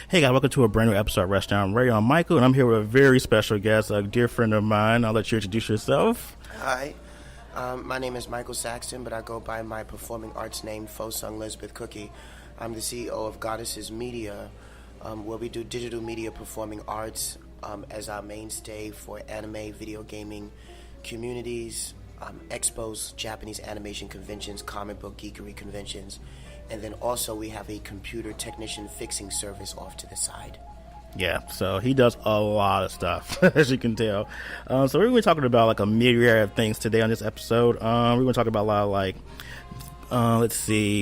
Hey guys, welcome to a brand new episode of Rushdown Radio. I'm Michael, and I'm here with a very special guest, a dear friend of mine. I'll let you introduce yourself. Hi, my name is Michael Saxton, but I go by my performing arts name, Fu-Sung Lisbeth Cookye. I'm the CEO of Goddesses Media, where we do digital media performing arts as our mainstay for anime, video gaming communities, expos, Japanese animation conventions, comic book geekery conventions, and then also we have a computer technician fixing service off to the side. Yeah, so he does a lot of stuff, as you can tell. So we're going to be talking about like a myriad of things today on this episode. We're going to talk about a lot of like,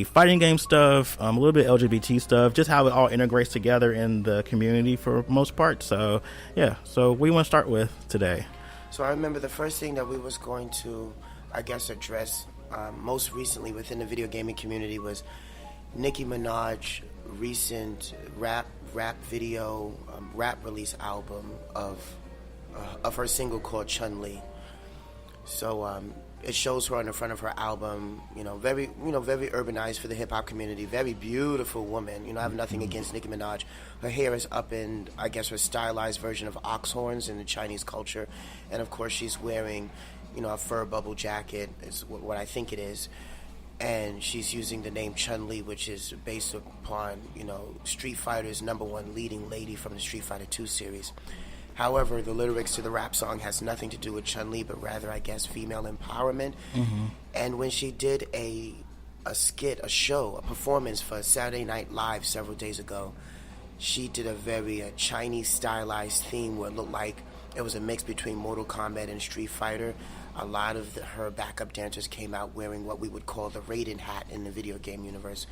fighting game stuff, a little bit LGBT stuff, just how it all integrates together in the community for the most part. So yeah, so what do you want to start with today? So I remember the first thing that we was going to, I guess, address most recently within the video gaming community was Nicki Minaj recent rap video, rap release album of her single called ChunLi. So it shows her on the front of her album, very urbanized for the hip hop community, very beautiful woman. I have nothing against Nicki Minaj. Her hair is up in, I guess, her stylized version of ox horns in the Chinese culture, and of course she's wearing, a fur bubble jacket is what I think it is. And she's using the name ChunLi, which is based upon, Street Fighter's #1 leading lady from the Street Fighter 2 series. However, the lyrics to the rap song has nothing to do with ChunLi, but rather, I guess, female empowerment. Mm-hmm. And when she did a skit, a show, a performance for Saturday Night Live several days ago, she did a very Chinese stylized theme where it looked like it was a mix between Mortal Kombat and Street Fighter. A lot of her backup dancers came out wearing what we would call the Raiden hat in the video game universe.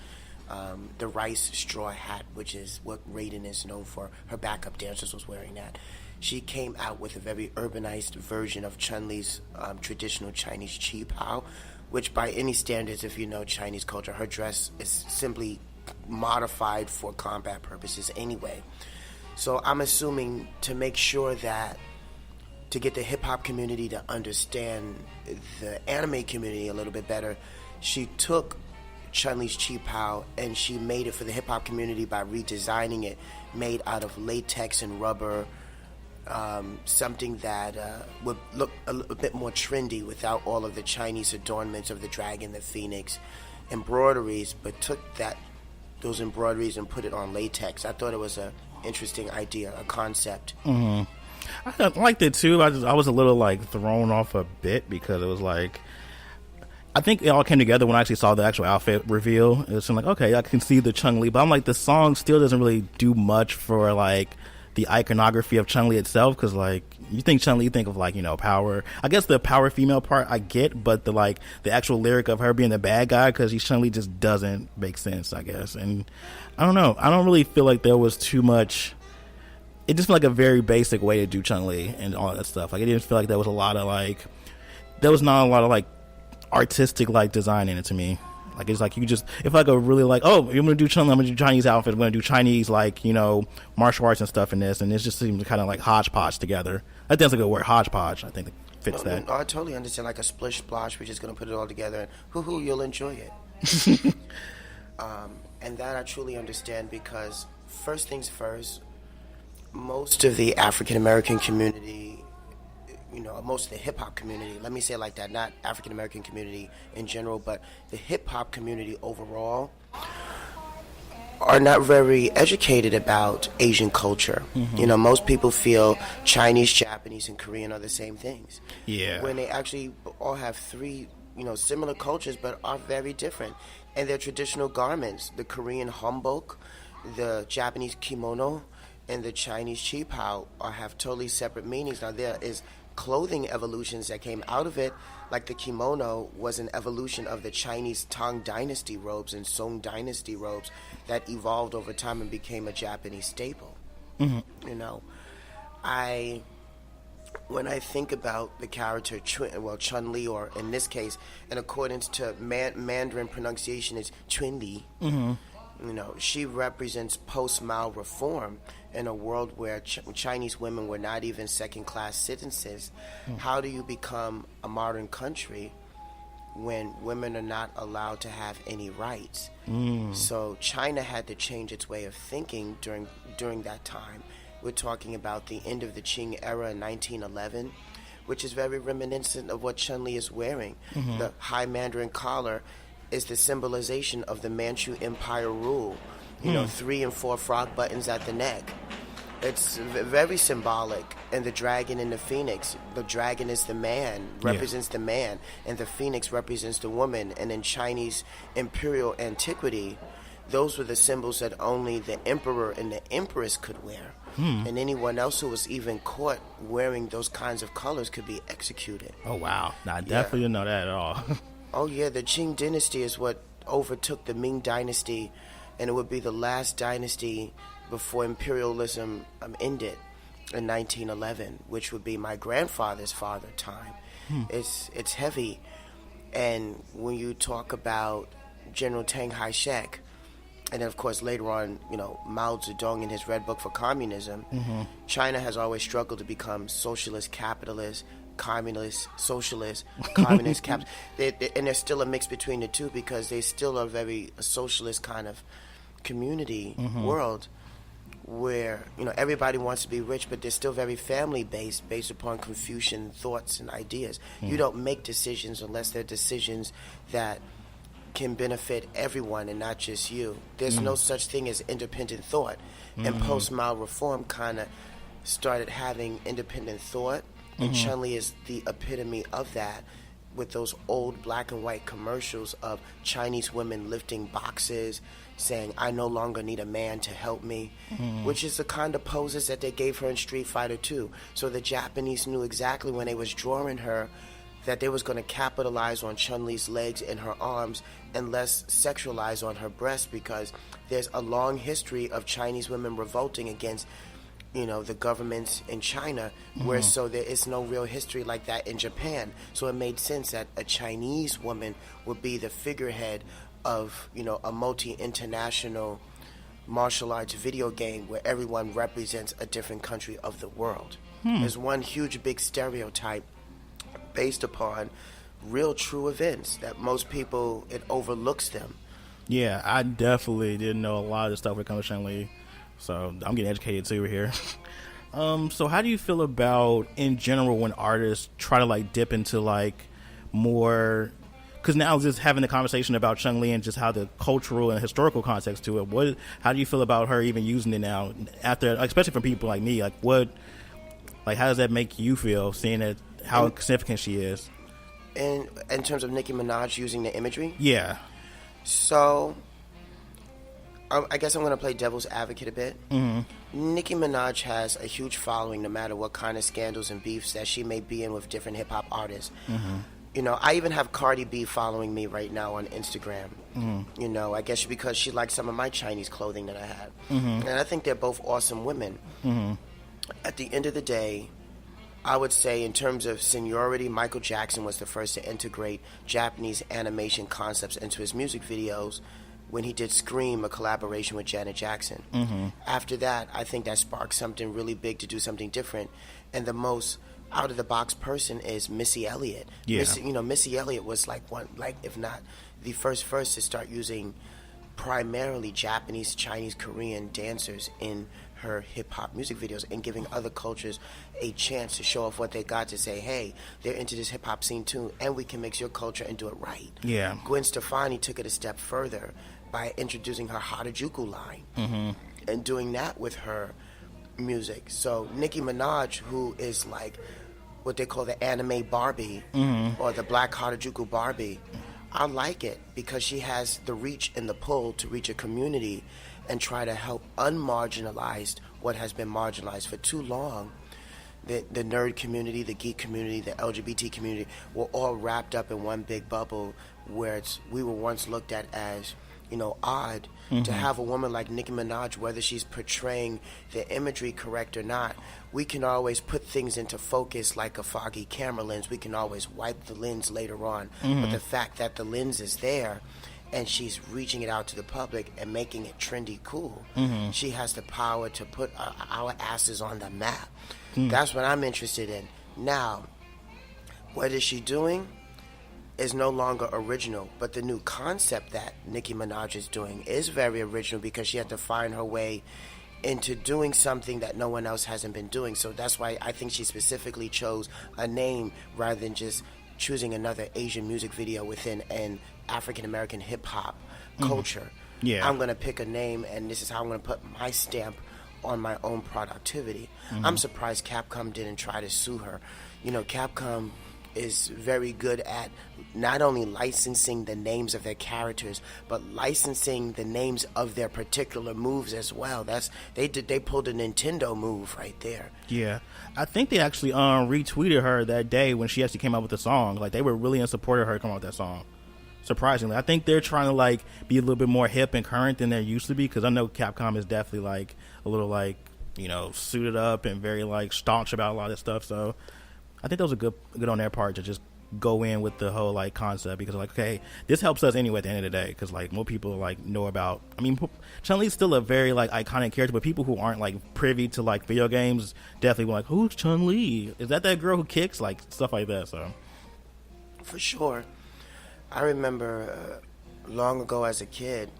The rice straw hat, which is what Raiden is known for. Her backup dancers was wearing that. She came out with a very urbanized version of Chun-Li's traditional Chinese chi pao, which by any standards, if you know Chinese culture, her dress is simply modified for combat purposes anyway. So I'm assuming to make sure that to get the hip-hop community to understand the anime community a little bit better, she took Chun-Li's Chi Pao and she made it for the hip-hop community by redesigning it, made out of latex and rubber, something that would look a little bit more trendy without all of the Chinese adornments of the dragon, the phoenix, embroideries, but took those embroideries and put it on latex. I thought it was an interesting idea, a concept. Mm-hmm. I liked it too. I was a little like thrown off a bit because it was like, I think it all came together when I actually saw the actual outfit reveal. It was like, okay, I can see the Chun-Li, but I'm like, the song still doesn't really do much for like the iconography of Chun-Li itself, because like you think Chun-Li, you think of like, power. I guess the power female part I get, but the actual lyric of her being the bad guy because she's Chun-Li just doesn't make sense, I guess. And I don't know. I don't really feel like there was too much. It just felt like a very basic way to do Chun-Li and all that stuff. Like, it didn't feel like there was a lot of like, there was not a lot of like artistic like design in it to me. Like, it's like you just, if like a really like, oh, you're gonna do Chun-Li, I'm gonna do Chinese outfit, I'm gonna do Chinese like, martial arts and stuff in this, and it just seems kind of like hodgepodge together. I think that's a good word, hodgepodge. I think it fits that. No, I totally understand, like a splish splosh. We're just gonna put it all together and hoo-hoo, you'll enjoy it. And that I truly understand, because first things first, most of the African American community, most of the hip hop community, let me say it like that, not African American community in general, but the hip hop community overall, are not very educated about Asian culture. Mm-hmm. Most people feel Chinese, Japanese, and Korean are the same things. Yeah. When they actually all have three, similar cultures, but are very different. And their traditional garments, the Korean hanbok, the Japanese kimono, and the Chinese chi pao have totally separate meanings. Now, there is clothing evolutions that came out of it, like the kimono was an evolution of the Chinese Tang Dynasty robes and Song Dynasty robes that evolved over time and became a Japanese staple. Mm-hmm. When I think about the character Chun-Li, or in this case, in accordance to Mandarin pronunciation, is ChunLi. Mm-hmm. She represents post-Mao reform in a world where Chinese women were not even second-class citizens. How do you become a modern country when women are not allowed to have any rights. So China had to change its way of thinking during that time. We're talking about the end of the Qing era in 1911, which is very reminiscent of what ChunLi is wearing. The high Mandarin collar is the symbolization of the Manchu Empire rule. 3 and 4 frog buttons at the neck. It's very symbolic. And the dragon and the phoenix. The dragon is the man, represents the man, and the phoenix represents the woman. And in Chinese imperial antiquity, those were the symbols that only the emperor and the empress could wear. And anyone else who was even caught wearing those kinds of colors could be executed. Oh, wow. No, I definitely didn't know that at all. Oh, yeah. The Qing dynasty is what overtook the Ming dynasty, and it would be the last dynasty before imperialism ended in 1911, which would be my grandfather's father time. It's heavy. And when you talk about General Tang Hai-shek, and then, of course, later on, Mao Zedong in his Red Book for Communism, China has always struggled to become socialist, capitalist, communist, socialist, communist, capitalist. And there's still a mix between the two because they still are very socialist kind of community world where, everybody wants to be rich, but they're still very family-based, based upon Confucian thoughts and ideas. You don't make decisions unless they're decisions that can benefit everyone and not just you. There's no such thing as independent thought. And post-Mao reform kind of started having independent thought, and ChunLi is the epitome of that, with those old black and white commercials of Chinese women lifting boxes, saying, I no longer need a man to help me, which is the kind of poses that they gave her in Street Fighter 2. So the Japanese knew exactly when they was drawing her that they was going to capitalize on Chun-Li's legs and her arms and less sexualize on her breasts, because there's a long history of Chinese women revolting against, the governments in China, where so there is no real history like that in Japan. So it made sense that a Chinese woman would be the figurehead of, a multi-international martial arts video game where everyone represents a different country of the world. There's one huge big stereotype based upon real true events that most people, it overlooks them. Yeah, I definitely didn't know a lot of the stuff when it comes to ChunLi, so I'm getting educated too here. So how do you feel about, in general, when artists try to dip into more, because now just having the conversation about ChunLi and just how the cultural and historical context to it, how do you feel about her even using it now, after, especially for people like me, how does that make you feel, seeing that how significant she is? In terms of Nicki Minaj using the imagery? Yeah. So, I guess I'm going to play devil's advocate a bit. Nicki Minaj has a huge following no matter what kind of scandals and beefs that she may be in with different hip-hop artists. I even have Cardi B following me right now on Instagram. I guess because she likes some of my Chinese clothing that I have. And I think they're both awesome women. At the end of the day, I would say in terms of seniority, Michael Jackson was the first to integrate Japanese animation concepts into his music videos when he did Scream, a collaboration with Janet Jackson. After that, I think that sparked something really big to do something different. And the most out-of-the-box person is Missy Elliott. Yeah. Missy Elliott was if not the first to start using primarily Japanese, Chinese, Korean dancers in her hip-hop music videos and giving other cultures a chance to show off what they got, to say, hey, they're into this hip-hop scene too, and we can mix your culture and do it right. Yeah. Gwen Stefani took it a step further by introducing her Harajuku line and doing that with her music. So Nicki Minaj, who is what they call the anime Barbie or the black Harajuku Barbie, I like it because she has the reach and the pull to reach a community and try to help unmarginalized what has been marginalized for too long. The nerd community, the geek community, the LGBT community were all wrapped up in one big bubble where we were once looked at as, odd. To have a woman like Nicki Minaj, whether she's portraying the imagery correct or not, we can always put things into focus like a foggy camera lens. We can always wipe the lens later on. But the fact that the lens is there and she's reaching it out to the public and making it trendy cool, she has the power to put our asses on the map. That's what I'm interested in. Now, what is she doing? is no longer original, but the new concept that Nicki Minaj is doing is very original because she had to find her way into doing something that no one else hasn't been doing. So that's why I think she specifically chose a name rather than just choosing another Asian music video within an African American hip hop culture. Yeah. I'm going to pick a name, and this is how I'm going to put my stamp on my own productivity. I'm surprised Capcom didn't try to sue her. You know, Capcom is very good at not only licensing the names of their characters, but licensing the names of their particular moves as well. They pulled a Nintendo move right there. Yeah, I think they actually retweeted her that day when she actually came out with the song. Like, they were really in support of her coming out with that song. Surprisingly, I think they're trying to like be a little bit more hip and current than they used to be, because I know Capcom is definitely like a little like, you know, suited up and very like staunch about a lot of stuff. So I think that was a good on their part to just go in with the whole like concept, because like, okay, this helps us anyway at the end of the day, because like more people like know about. I mean, ChunLi's still a very like iconic character, but people who aren't like privy to like video games definitely were like, who's ChunLi? Is that girl who kicks? Like stuff like that. So for sure. I remember long ago as a kid,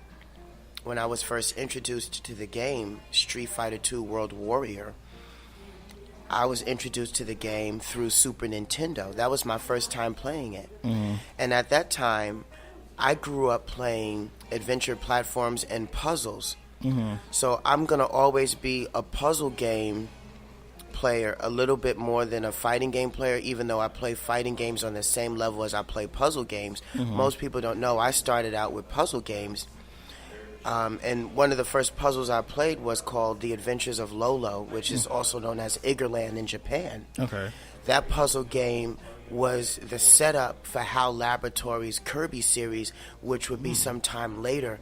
when I was first introduced to the game, Street Fighter II World Warrior, I was introduced to the game through Super Nintendo. That was my first time playing it. And at that time, I grew up playing adventure platforms and puzzles. So I'm going to always be a puzzle game player a little bit more than a fighting game player, even though I play fighting games on the same level as I play puzzle games. Most people don't know I started out with puzzle games. And one of the first puzzles I played was called The Adventures of Lolo, which is also known as Iggerland in Japan. okay, That puzzle game was the setup for HAL Laboratories' Kirby series, which would be sometime later.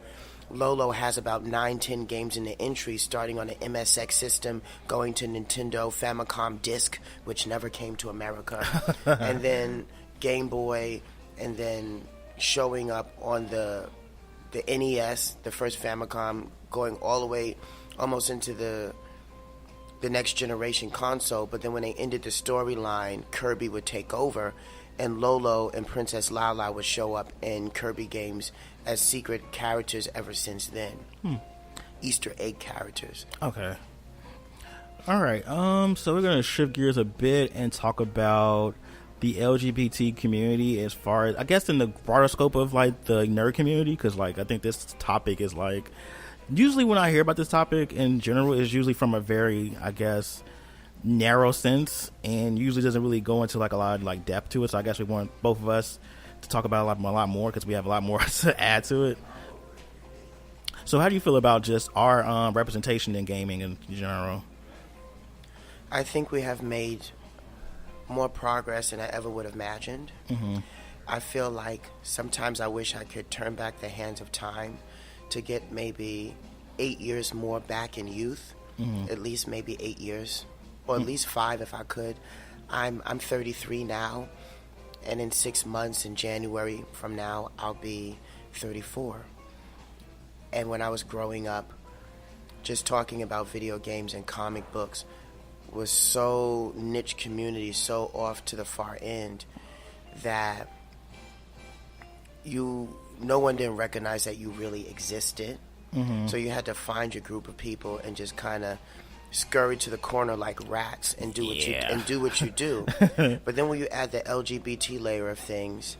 Lolo has about 9-10 games in the entry, starting on the MSX system, going to Nintendo Famicom Disk, which never came to America, and then Game Boy, and then showing up on the NES, the first Famicom, going all the way almost into the next generation console. But then when they ended the storyline, Kirby would take over, and Lolo and Princess Lala would show up in Kirby games as secret characters ever since then. Easter egg characters. okay, all right. So we're gonna shift gears a bit and talk about the LGBT community, as far as I guess in the broader scope of like the nerd community, because like I think this topic is like, usually when I hear about this topic in general, is usually from a very, I guess, narrow sense, and usually doesn't really go into like a lot of like depth to it. So I guess we want both of us to talk about a lot more, because we have a lot more to add to it. So how do you feel about just our representation in gaming in general? I think we have made more progress than I ever would have imagined. I feel like sometimes I wish I could turn back the hands of time to get maybe 8 years more back in youth, at least maybe 8 years, or at least 5 if I could. I'm 33 now, and in 6 months, in January from now, I'll be 34. And when I was growing up, just talking about video games and comic books was so niche community, so off to the far end, that no one didn't recognize that you really existed. So you had to find your group of people and just kind of scurry to the corner like rats and do what you do. But then when you add the LGBT layer of things,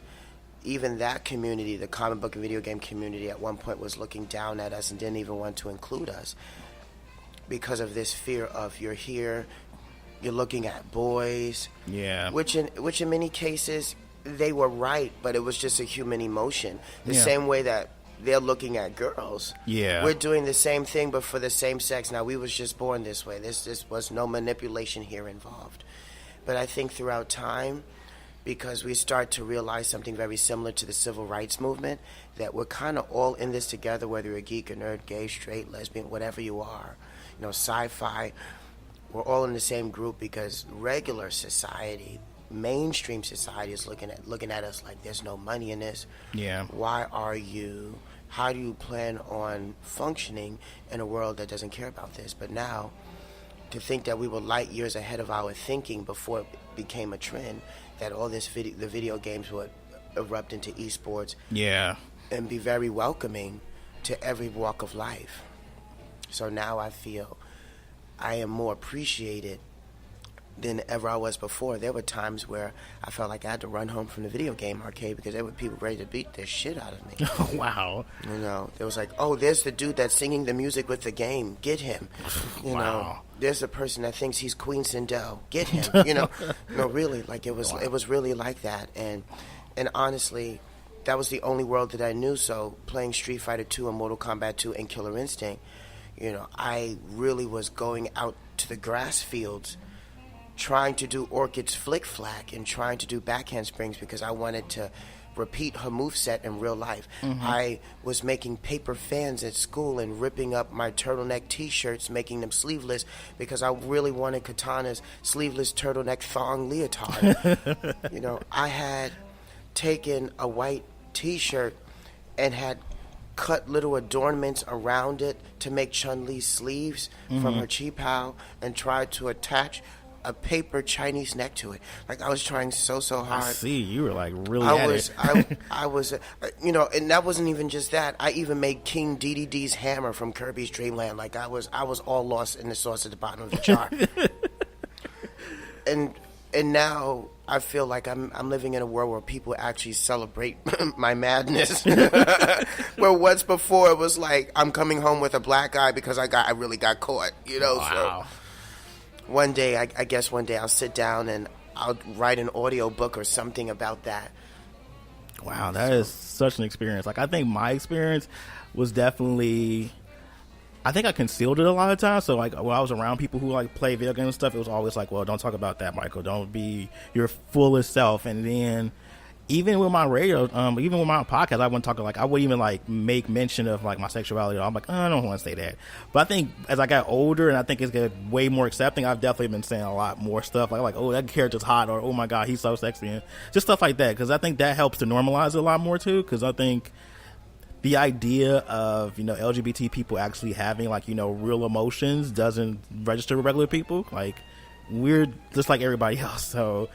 even that community, the comic book and video game community, at one point was looking down at us and didn't even want to include us, because of this fear of, you're here, you're looking at boys. Yeah. Which in many cases they were right, but it was just a human emotion. The same way that they're looking at girls. Yeah. We're doing the same thing, but for the same sex. Now, we was just born this way. This was no manipulation here involved. But I think throughout time, because we start to realize something very similar to the civil rights movement, that we're kind of all in this together, whether you're a geek, a nerd, gay, straight, lesbian, whatever you are, sci-fi, we're all in the same group, because regular society, mainstream society, is looking at us like there's no money in this. Yeah. Why are you? How do you plan on functioning in a world that doesn't care about this? But now, to think that we were light years ahead of our thinking before it became a trend, that all this the video games would erupt into esports. Yeah. And be very welcoming to every walk of life. So now I feel I am more appreciated than ever I was before. There were times where I felt like I had to run home from the video game arcade because there were people ready to beat the shit out of me. Oh, wow. You know, it was like, oh, there's the dude that's singing the music with the game. Get him. You know, there's the person that thinks he's Queen Sindel. Get him. You know, no, really, like it was really like that. And honestly, that was the only world that I knew. So playing Street Fighter 2 and Mortal Kombat 2 and Killer Instinct, you know, I really was going out to the grass fields trying to do Orchid's Flick Flack and trying to do backhand springs because I wanted to repeat her moveset in real life. Mm-hmm. I was making paper fans at school and ripping up my turtleneck t-shirts, making them sleeveless because I really wanted Katana's sleeveless turtleneck thong leotard. You know, I had taken a white t-shirt and had cut little adornments around it to make ChunLi's sleeves from her chi pao and tried to attach a paper Chinese neck to it. Like I was trying so hard. I see, you were like really I was, you know, and that wasn't even just that. I even made King DDD's hammer from Kirby's Dream Land. Like I was all lost in the sauce at the bottom of the jar. and now I feel like I'm living in a world where people actually celebrate my madness. Where once before it was like I'm coming home with a black eye because I really got caught. You know. Wow. So one day, I guess one day I'll sit down and I'll write an audio book or something about that. Wow, that is such an experience. Like, I think my experience was definitely, I think I concealed it a lot of times. So, like, when I was around people who, like, play video games and stuff, it was always like, well, don't talk about that, Michael. Don't be your fullest self. And then even with my radio, even with my podcast, I wouldn't talk, like, I wouldn't even, like, make mention of, like, my sexuality. I'm like, oh, I don't want to say that. But I think as I got older and I think it's getting way more accepting, I've definitely been saying a lot more stuff. Like, oh, that character's hot, or, oh, my God, he's so sexy. And just stuff like that. Because I think that helps to normalize it a lot more, too. Because I think the idea of, you know, LGBT people actually having, like, you know, real emotions doesn't register with regular people. Like, we're just like everybody else. So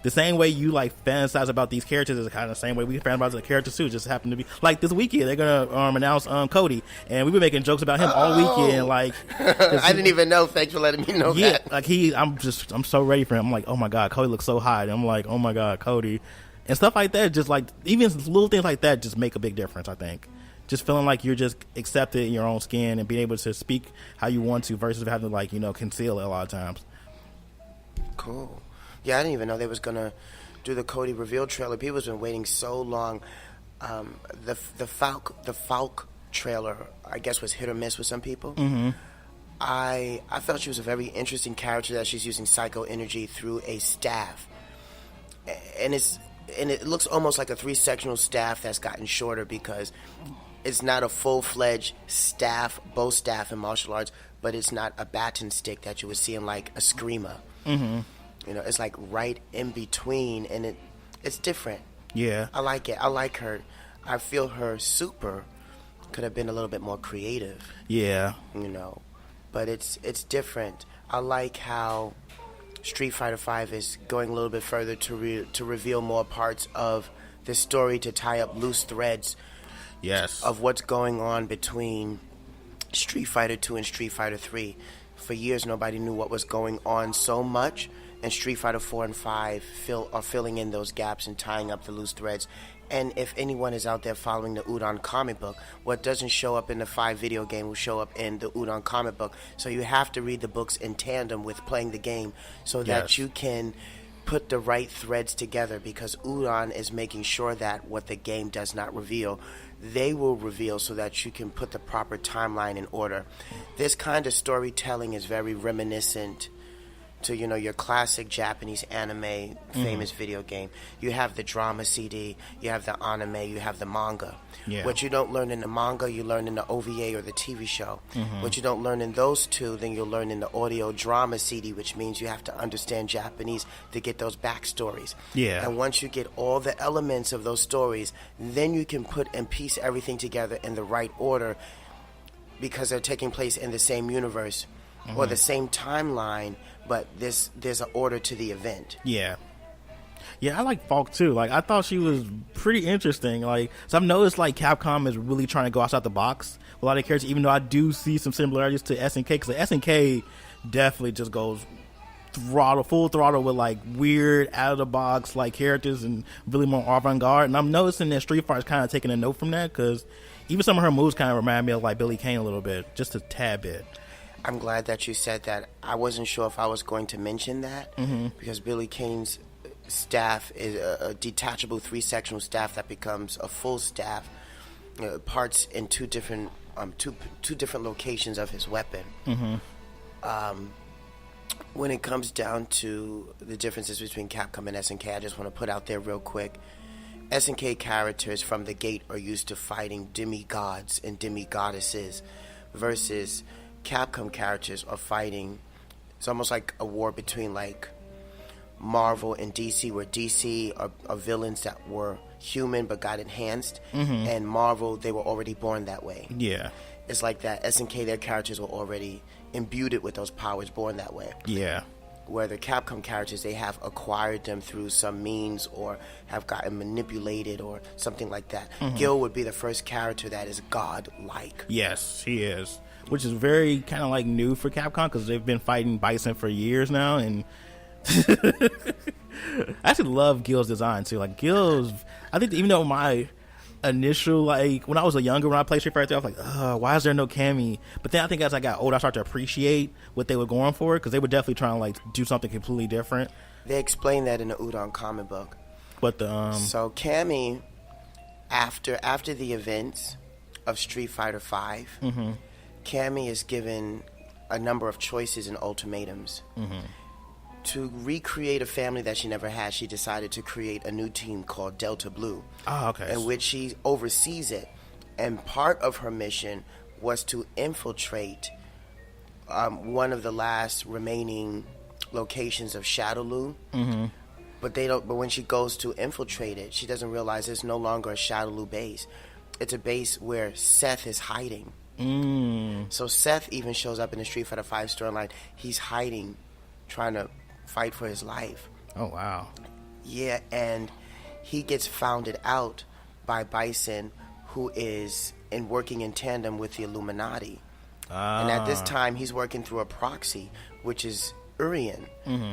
the same way you, like, fantasize about these characters is kind of the same way we fantasize about the characters too. Just happen to be like this weekend they're gonna announce Cody, and we've been making jokes about him all weekend. Like, I didn't even know. Thanks for letting me know. Yeah, that. Like I'm so ready for him. I'm like, oh my God, Cody looks so hot. And I'm like, oh my God, Cody, and stuff like that. Just like even little things like that just make a big difference. I think just feeling like you're just accepted in your own skin and being able to speak how you want to versus having to, like, you know, conceal it a lot of times. Cool. Yeah, I didn't even know they was gonna do the Cody reveal trailer. People's been waiting so long. The Falk trailer, I guess, was hit or miss with some people. Mm-hmm. I felt she was a very interesting character that she's using psycho energy through a staff, and it looks almost like a 3-sectional staff that's gotten shorter because it's not a full-fledged staff, bow staff in martial arts, but it's not a baton stick that you would see in like a screamer. Mm-hmm. You know, it's like right in between, and it's different. Yeah. I like it. I like her. I feel her super could have been a little bit more creative. Yeah. You know, but it's different. I like how Street Fighter V is going a little bit further to reveal more parts of the story, to tie up loose threads. Yes. Of what's going on between Street Fighter 2 and Street Fighter 3. For years, nobody knew what was going on so much. And Street Fighter 4 and 5 are filling in those gaps and tying up the loose threads. And if anyone is out there following the Udon comic book, what doesn't show up in the 5 video game will show up in the Udon comic book. So you have to read the books in tandem with playing the game so that you can put the right threads together, because Udon is making sure that what the game does not reveal, they will reveal so that you can put the proper timeline in order. This kind of storytelling is very reminiscent to, you know, your classic Japanese anime famous video game. You have the drama CD, you have the anime, you have the manga. Yeah. What you don't learn in the manga, you learn in the OVA or the TV show. Mm-hmm. What you don't learn in those two, then you'll learn in the audio drama CD, which means you have to understand Japanese to get those backstories. Yeah. And once you get all the elements of those stories, then you can put and piece everything together in the right order, because they're taking place in the same universe or the same timeline, but there's an order to the event. Yeah. Yeah, I like Falk too. Like, I thought she was pretty interesting. Like, so I've noticed like Capcom is really trying to go outside the box with a lot of characters, even though I do see some similarities to SNK, because like, SNK definitely just goes full throttle with like weird out of the box like characters and really more avant-garde. And I'm noticing that Street Fighter's kind of taking a note from that, because even some of her moves kind of remind me of like Billie Kane a little bit, just a tad bit. I'm glad that you said that. I wasn't sure if I was going to mention that, because Billie Kane's staff is a detachable 3-sectional staff that becomes a full staff, parts in two different locations of his weapon. When it comes down to the differences between Capcom and SNK, I just want to put out there real quick, SNK characters from the gate are used to fighting demigods and demigoddesses, versus Capcom characters are fighting, it's almost like a war between like Marvel and DC, where DC are villains that were human but got enhanced, and Marvel, they were already born that way. Yeah. It's like that. SNK, their characters were already imbued with those powers, born that way. Yeah. Where the Capcom characters, they have acquired them through some means or have gotten manipulated or something like that. Gil would be the first character that is god-like. Yes, he is. Which is very kind of like new for Capcom, because they've been fighting Bison for years now, and I actually love Gil's design too. Like Gil's, I think even though my initial, like when I was younger, when I played Street Fighter, I was like, why is there no Cammy? But then I think as I got older, I started to appreciate what they were going for, because they were definitely trying to like do something completely different. They explained that in the Udon comic book. But the so Cammy, after the events of Street Fighter V, Cammy is given a number of choices and ultimatums. To recreate a family that she never had, she decided to create a new team called Delta Blue. Oh, okay. In which she oversees it. And part of her mission was to infiltrate one of the last remaining locations of Shadowloo. But when she goes to infiltrate it, she doesn't realize it's no longer a Shadowloo base. It's a base where Seth is hiding. So Seth even shows up in the Street Fighter V storyline. He's hiding, trying to fight for his life. Oh, wow. Yeah, and he gets founded out by Bison, who is working in tandem with the Illuminati. And at this time, he's working through a proxy, which is Urien.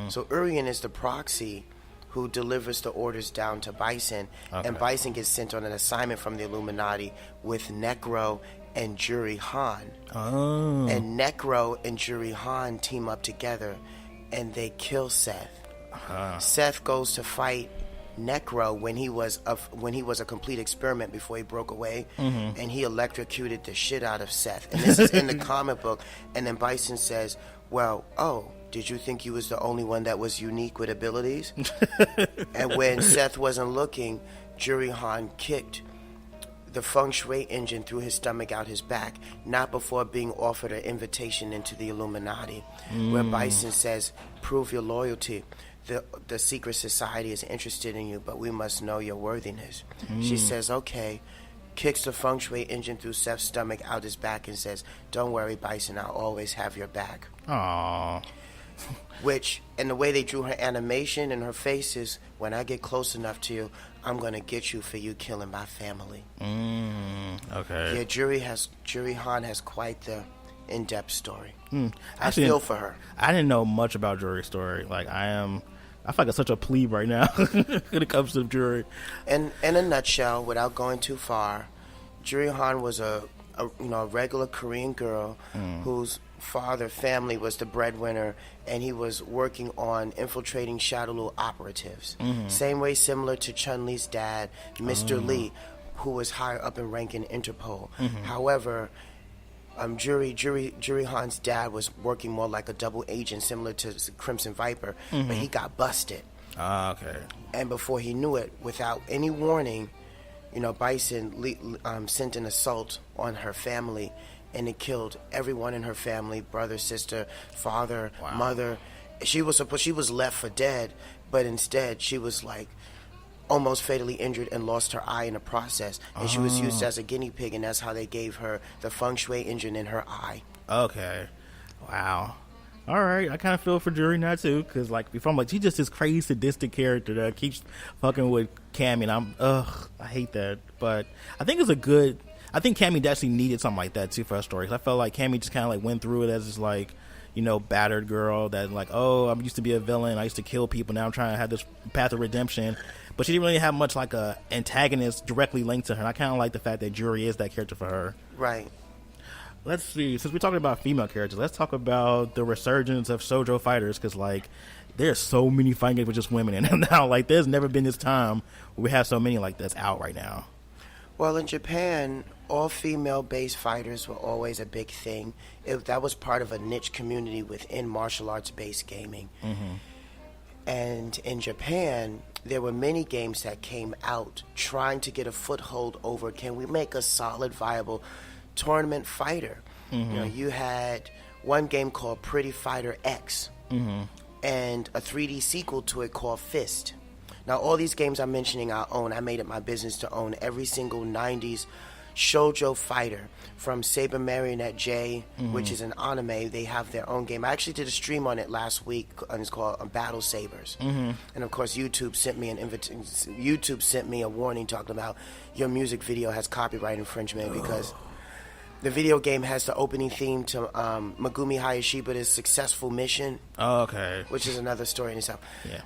So Urien is the proxy who delivers the orders down to Bison, and Bison gets sent on an assignment from the Illuminati with Necro and Juri Han. And Necro and Juri Han team up together, and they kill Seth. Seth goes to fight Necro when he was a complete experiment before he broke away, and he electrocuted the shit out of Seth. And this is in the comic book. And then Bison says, well, did you think you was the only one that was unique with abilities? And when Seth wasn't looking, Juri Han kicked the feng shui engine through his stomach out his back, not before being offered an invitation into the Illuminati, where Bison says, prove your loyalty. The secret society is interested in you, but we must know your worthiness. She says, okay, kicks the feng shui engine through Seth's stomach out his back and says, don't worry, Bison, I'll always have your back. Aww. Which, and the way they drew her animation and her face is, when I get close enough to you, I'm going to get you for you killing my family. Okay. Yeah, Juri Han has quite the in-depth story. I Actually, feel for her. I didn't know much about Juri's story. Like, I feel like I'm such a plebe right now when it comes to Juri. In a nutshell, without going too far, Juri Han was a regular Korean girl whose family was the breadwinner, and he was working on infiltrating Shadowloo operatives. Similar to ChunLi's dad, Mr. Lee, who was higher up in rank in Interpol. However, Juri Han's dad was working more like a double agent, similar to Crimson Viper, but he got busted. Okay. And before he knew it, without any warning, Bison sent an assault on her family, and it killed everyone in her family: brother, sister, father, mother. She was left for dead, but instead she was like almost fatally injured and lost her eye in the process. And she was used as a guinea pig, and that's how they gave her the feng shui engine in her eye. Okay. Wow. All right, I kind of feel for Juri now too, because like before I'm like, she's just this crazy sadistic character that keeps fucking with Cammy, and I hate that. But I think it's I think Cammy actually needed something like that too for her story. 'Cause I felt like Cammy just kind of like went through it as this like, battered girl that like, oh, I used to be a villain, I used to kill people, now I'm trying to have this path of redemption. But she didn't really have much like a antagonist directly linked to her. And I kind of like the fact that Juri is that character for her. Right. Let's see. Since we're talking about female characters, let's talk about the resurgence of shoujo fighters, because like there's so many fighting games with just women in them now. Like there's never been this time where we have so many like that's out right now. Well, in Japan, all female-based fighters were always a big thing. That was part of a niche community within martial arts-based gaming. Mm-hmm. And in Japan, there were many games that came out trying to get a foothold over, can we make a solid, viable tournament fighter? Mm-hmm. You had one game called Pretty Fighter X, mm-hmm. and a 3D sequel to it called Fist. Now, all these games I'm mentioning I own. I made it my business to own every single 90s shoujo fighter, from Saber Marionette J, mm-hmm. which is an anime. They have their own game. I actually did a stream on it last week, and it's called Battle Sabers. Mm-hmm. And of course, YouTube sent me YouTube sent me a warning talking about your music video has copyright infringement because the video game has the opening theme to Megumi Hayashiba's Successful Mission. Oh, okay. Which is another story in itself. Yeah.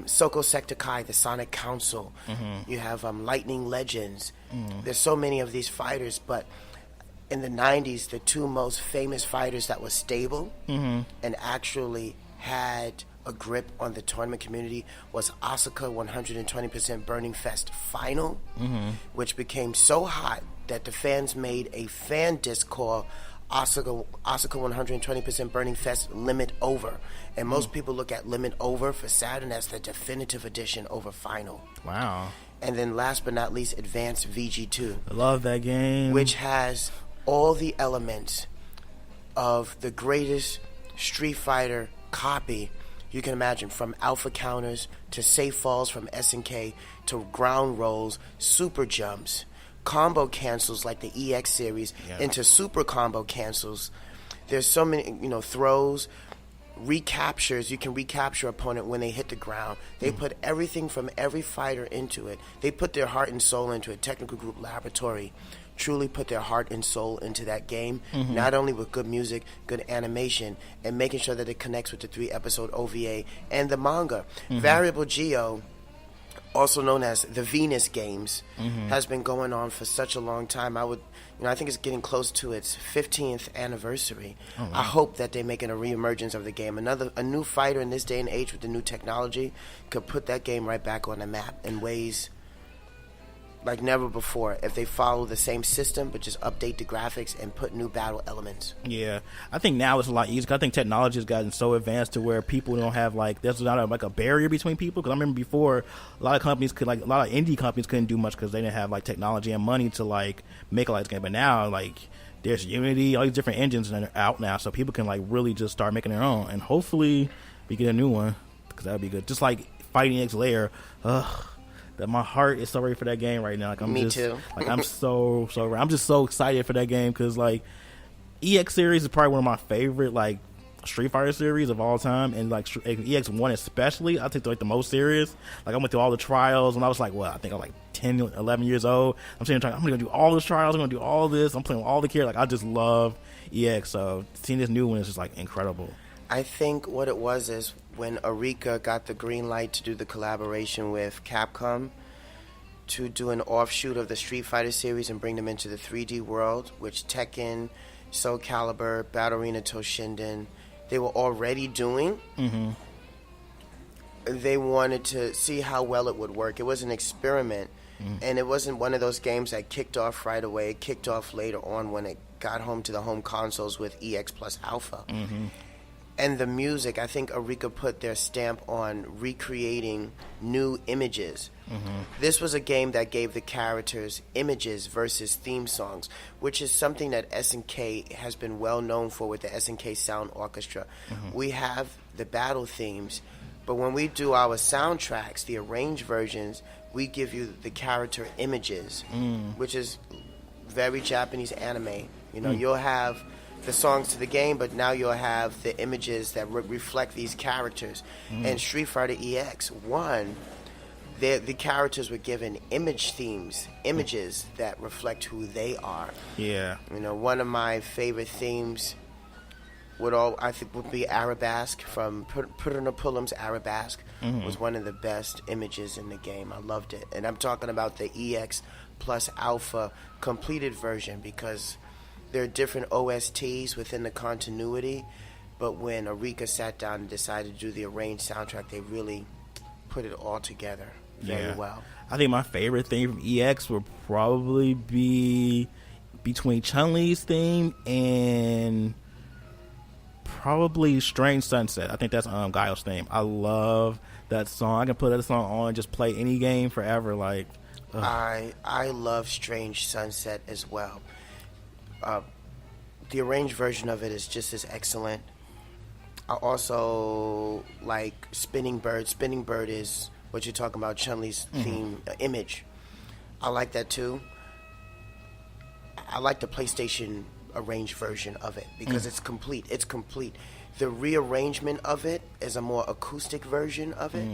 Soko Sector Kai, the Sonic Council. Mm-hmm. You have Lightning Legends. Mm-hmm. There's so many of these fighters, but in the 90s, the two most famous fighters that were stable mm-hmm. and actually had a grip on the tournament community was Asuka 120% Burning Fest Final, mm-hmm. which became so hot that the fans made a fan disc called Asuka 120% Burning Fest Limit Over. And most people look at Limit Over for Saturn as the definitive edition over Final. Wow. And then last but not least, Advanced VG2. I love that game. Which has all the elements of the greatest Street Fighter copy you can imagine, from alpha counters to safe falls from SNK to ground rolls, super jumps, combo cancels like the EX series, into super combo cancels. There's so many, throws, recaptures. You can recapture opponent when they hit the ground. They put everything from every fighter into it. They put their heart and soul into it. Technical Group Laboratory truly put their heart and soul into that game, not only with good music, good animation, and making sure that it connects with the 3-episode OVA and the manga. Variable Geo, also known as the Venus Games, has been going on for such a long time. I think it's getting close to its 15th anniversary. Oh, wow. I hope that they're making a reemergence of the game. A new fighter in this day and age with the new technology could put that game right back on the map in ways like never before, if they follow the same system but just update the graphics and put new battle elements. Yeah, I think now it's a lot easier. I think technology has gotten so advanced to where people don't have there's not a barrier between people. Because I remember before, a lot of indie companies couldn't do much because they didn't have technology and money to make a game. But now there's Unity, all these different engines that are out now, so people can really just start making their own. And hopefully we get a new one, because that would be good. Just like Fighting X Layer. That my heart is so ready for that game right now. Me too. I'm so I'm just so excited for that game, because EX series is probably one of my favorite Street Fighter series of all time, and EX1 especially I take the most serious. I went through all the trials when I was I think I was 10, 11 years old. I'm saying I'm gonna do all those trials, I'm gonna do all this, I'm playing with all the characters. I just love EX, so seeing this new one is just incredible. I think what it was is when Arika got the green light to do the collaboration with Capcom to do an offshoot of the Street Fighter series and bring them into the 3D world, which Tekken, Soul Calibur, Battle Arena Toshinden, they were already doing. They wanted to see how well it would work. It was an experiment, and it wasn't one of those games that kicked off right away. It kicked off later on when it got home to the home consoles with EX plus Alpha. And the music, I think Arika put their stamp on recreating new images. This was a game that gave the characters images versus theme songs, which is something that SNK has been well known for with the SNK Sound Orchestra. We have the battle themes, but when we do our soundtracks, the arranged versions, we give you the character images, which is very Japanese anime. You'll have the songs to the game, but now you'll have the images that reflect these characters. And Street Fighter EX 1, the characters were given images that reflect who they are. Yeah. You know, one of my favorite themes would be Arabesque from Putternapullum's Arabesque. Was one of the best images in the game. I loved it. And I'm talking about the EX plus Alpha completed version, because there are different OSTs within the continuity, but when Arika sat down and decided to do the arranged soundtrack, they really put it all together very well. I think my favorite theme from EX would probably be between ChunLi's theme and probably Strange Sunset. I think that's Guile's theme. I love that song. I can put that song on and just play any game forever. Like, I love Strange Sunset as well. The arranged version of it is just as excellent. I also like Spinning Bird. Spinning Bird is what you're talking about, Chun-Li's theme image. I like that too. I like the PlayStation arranged version of it because it's complete. It's complete. The rearrangement of it is a more acoustic version of it,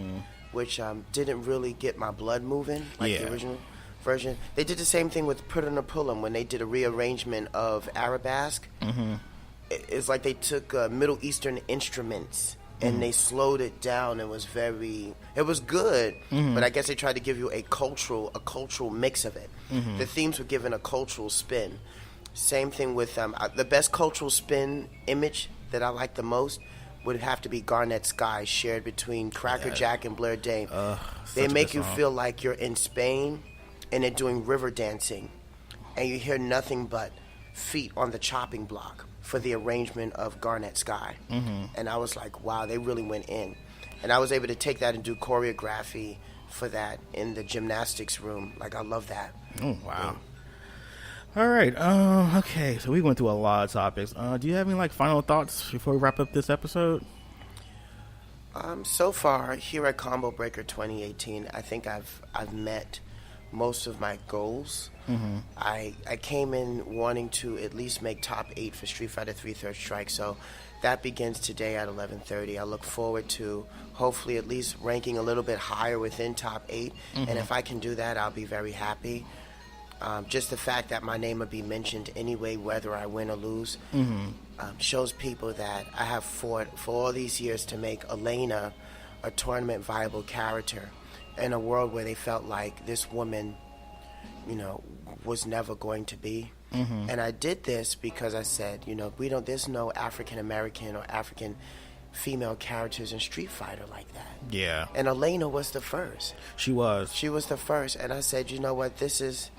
which didn't really get my blood moving like the original version. They did the same thing with Putternapullum when they did a rearrangement of Arabesque. It's like they took Middle Eastern instruments and they slowed it down. It was good, but I guess they tried to give you a cultural mix of it. The themes were given a cultural spin. Same thing with the best cultural spin image that I like the most would have to be Garnet Sky, shared between Cracker Jack and Blair Dane. They make you feel like you're in Spain and they're doing river dancing, and you hear nothing but feet on the chopping block for the arrangement of Garnet Sky. And I was like, wow, they really went in. And I was able to take that and do choreography for that in the gymnastics room. Like, I love that. Oh, wow. All right. Okay, so we went through a lot of topics. Do you have any final thoughts before we wrap up this episode? So far, here at Combobreaker 2018, I think I've met most of my goals. I came in wanting to at least make top 8 for Street Fighter 3 Third Strike, so that begins today at 11:30. I look forward to hopefully at least ranking a little bit higher within top 8, and if I can do that, I'll be very happy. Just the fact that my name would be mentioned anyway, whether I win or lose, shows people that I have fought for all these years to make Elena a tournament viable character in a world where they felt like this woman, was never going to be. And I did this because I said, there's no African American or African female characters in Street Fighter like that. Yeah. And Elena was the first. She was the first. And I said, you know what, this is,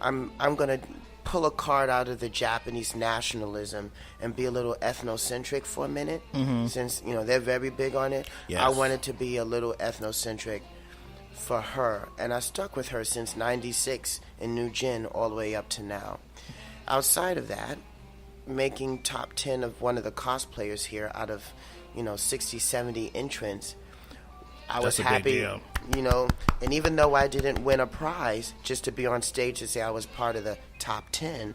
I'm going to pull a card out of the Japanese nationalism and be a little ethnocentric for a minute, since, they're very big on it. Yes. I wanted to be a little ethnocentric for her, and I stuck with her since 96 in New Gen all the way up to now. Outside of that, making top 10 of one of the cosplayers here out of 60, 70 entrants, I was happy. That's a big deal. And even though I didn't win a prize, just to be on stage and say I was part of the top 10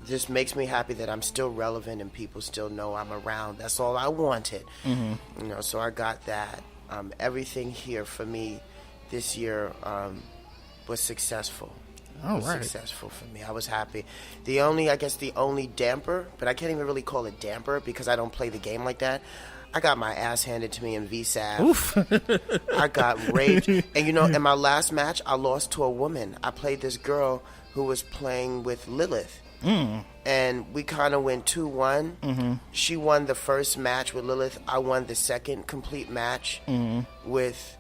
just makes me happy that I'm still relevant and people still know I'm around. That's all I wanted. So I got that. Everything here for me this year was successful. Successful for me. I was happy. The only damper, but I can't even really call it damper because I don't play the game like that. I got my ass handed to me in VSAV. I got raped. And in my last match, I lost to a woman. I played this girl who was playing with Lilith. And we kind of went 2-1. She won the first match with Lilith. I won the second complete match with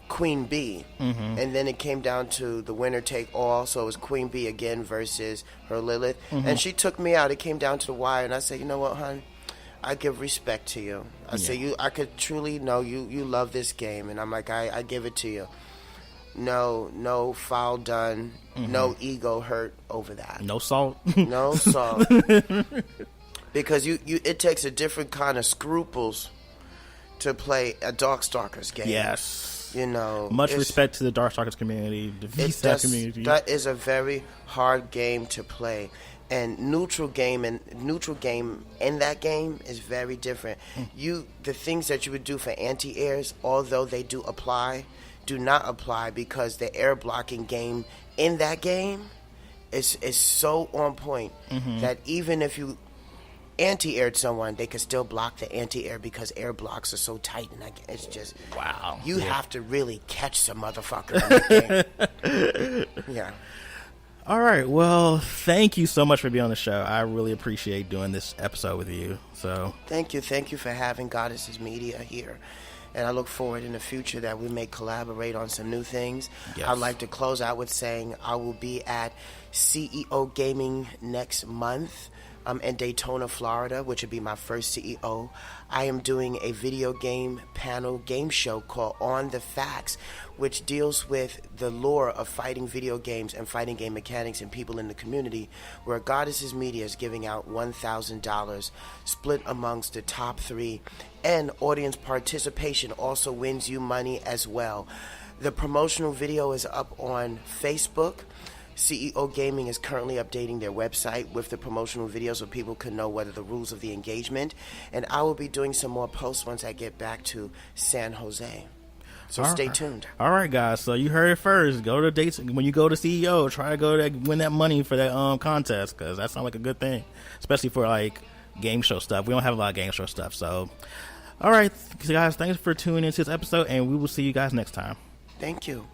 Queen Bee. And then it came down to the winner take all. So it was Queen Bee again versus her Lilith. And she took me out. It came down to the wire. And I said, you know what, hon? I give respect to you. I say, I could truly know you love this game. And I'm like, I give it to you. No foul done. No ego hurt over that. No salt. No salt. Because it takes a different kind of scruples to play a Darkstalkers game. Yes. Much respect to the Darkstalkers community, the VSAT community. That is a very hard game to play. And neutral game in that game is very different. The things that you would do for anti-airs, although they do not apply because the air blocking game in that game is so on point that even if you anti-aired someone, they could still block the anti-air because air blocks are so tight, and it's just wow. You have to really catch some motherfucker in that game. Yeah. All right. Well, thank you so much for being on the show. I really appreciate doing this episode with you. So thank you for having Goddesses Media here. And I look forward in the future that we may collaborate on some new things. Yes. I'd like to close out with saying I will be at CEO Gaming next month in Daytona, Florida, which would be my first CEO. I am doing a video game panel game show called On the Facts, which deals with the lore of fighting video games and fighting game mechanics and people in the community, where Goddesses Media is giving out $1,000 split amongst the top 3, and audience participation also wins you money as well. The promotional video is up on Facebook. CEO Gaming is currently updating their website with the promotional video so people can know what are the rules of the engagement. And I will be doing some more posts once I get back to San Jose. So stay tuned. All right, guys. So you heard it first. Go to dates when you go to CEO. Try to go to win that money for that contest, because that sounds like a good thing, especially for like game show stuff. We don't have a lot of game show stuff. So, all right, guys. Thanks for tuning into this episode, and we will see you guys next time. Thank you.